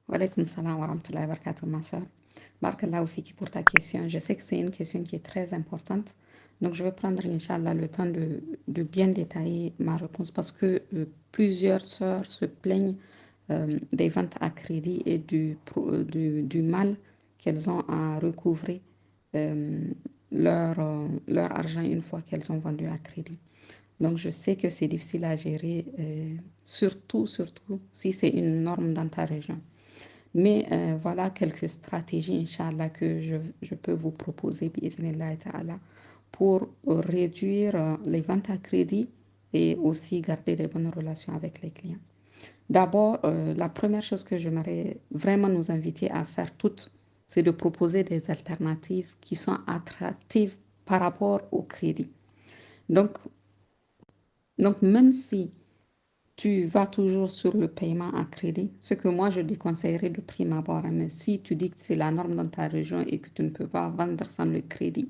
Wa alaykoum salam wa rahmatullahi wa barakatuh, ma soeur. Barakallahu fiki pour ta question. Je sais que c'est une question qui est très importante. Donc, je vais prendre, Inch'Allah, le temps de bien détailler ma réponse parce que plusieurs sœurs se plaignent des ventes à crédit et du mal qu'elles ont à recouvrer euh, leur argent une fois qu'elles ont vendu à crédit. Donc, je sais que c'est difficile à gérer, surtout si c'est une norme dans ta région. Mais voilà quelques stratégies, Inch'Allah, que je peux vous proposer, bi'idhnillahi ta'ala, pour réduire les ventes à crédit et aussi garder de bonnes relations avec les clients. D'abord, la première chose que j'aimerais vraiment nous inviter à faire toutes, c'est de proposer des alternatives qui sont attractives par rapport au crédit. Donc, donc même si tu vas toujours sur le paiement à crédit, ce que moi je déconseillerais de prime abord, hein, mais si tu dis que c'est la norme dans ta région et que tu ne peux pas vendre sans le crédit,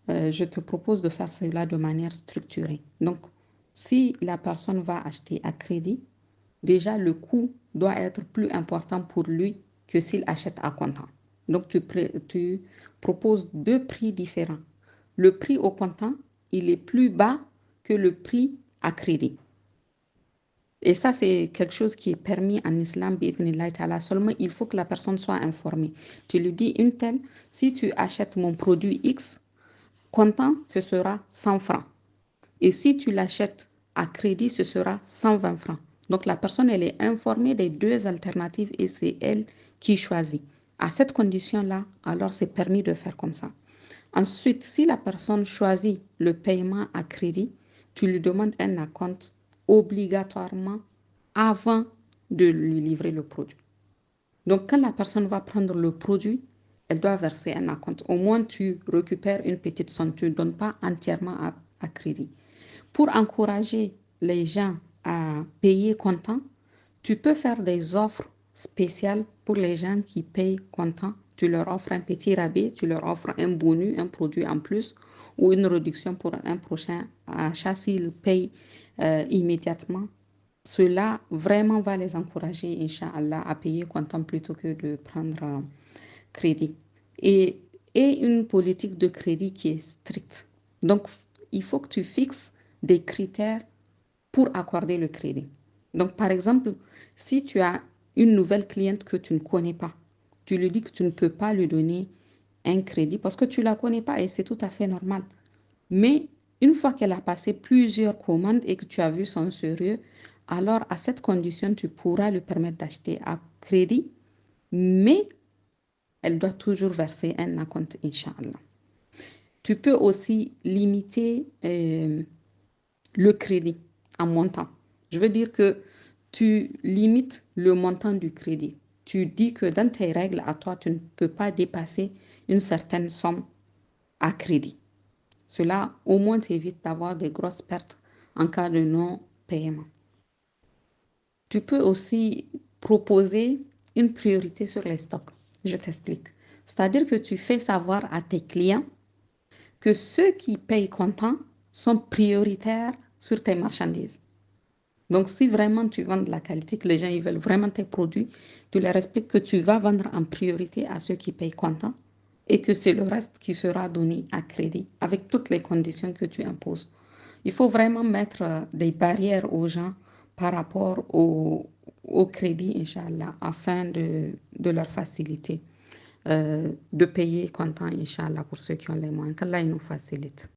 je te propose de faire cela de manière structurée. Donc, si la personne va acheter à crédit, déjà le coût doit être plus important pour lui que s'il achète à comptant. Donc, tu proposes deux prix différents. Le prix au comptant, il est plus bas que le prix à crédit. Et ça, c'est quelque chose qui est permis en islam, bi'idhnillahi ta'ala. Seulement, il faut que la personne soit informée. Tu lui dis, une telle, si tu achètes mon produit X, comptant, ce sera 100 francs. Et si tu l'achètes à crédit, ce sera 120 francs. Donc, la personne, elle est informée des deux alternatives et c'est elle qui choisit. À cette condition-là, alors c'est permis de faire comme ça. Ensuite, si la personne choisit le paiement à crédit, tu lui demandes un acompte obligatoirement avant de lui livrer le produit. Donc, quand la personne va prendre le produit, elle doit verser un acompte. Au moins, tu récupères une petite somme. Tu ne donnes pas entièrement à crédit. Pour encourager les gens à payer comptant, tu peux faire des offres spéciales pour les gens qui payent comptant. Tu leur offres un petit rabais, tu leur offres un bonus, un produit en plus ou une réduction pour un prochain achat s'ils payent immédiatement. Cela vraiment va les encourager, Inch'Allah, à payer comptant plutôt que de prendre crédit. Et, et une politique de crédit qui est stricte. Donc, il faut que tu fixes des critères pour accorder le crédit. Donc, par exemple, si tu as une nouvelle cliente que tu ne connais pas, tu lui dis que tu ne peux pas lui donner un crédit parce que tu ne la connais pas et c'est tout à fait normal. Mais une fois qu'elle a passé plusieurs commandes et que tu as vu son sérieux, alors à cette condition, tu pourras lui permettre d'acheter à crédit, mais elle doit toujours verser un acompte, Inch'Allah. Tu peux aussi limiter le crédit en montant. Je veux dire que tu limites le montant du crédit. Tu dis que dans tes règles à toi, tu ne peux pas dépasser une certaine somme à crédit. Cela au moins t'évite d'avoir des grosses pertes en cas de non-paiement. Tu peux aussi proposer une priorité sur les stocks. Je t'explique. C'est-à-dire que tu fais savoir à tes clients que ceux qui payent comptant sont prioritaires sur tes marchandises. Donc, si vraiment tu vends de la qualité, que les gens ils veulent vraiment tes produits, tu leur expliques que tu vas vendre en priorité à ceux qui payent comptant et que c'est le reste qui sera donné à crédit avec toutes les conditions que tu imposes. Il faut vraiment mettre des barrières aux gens par rapport au crédit, Inch'Allah, afin de leur faciliter de payer comptant, Inch'Allah, pour ceux qui ont les moyens. Qu'Allah il nous facilite.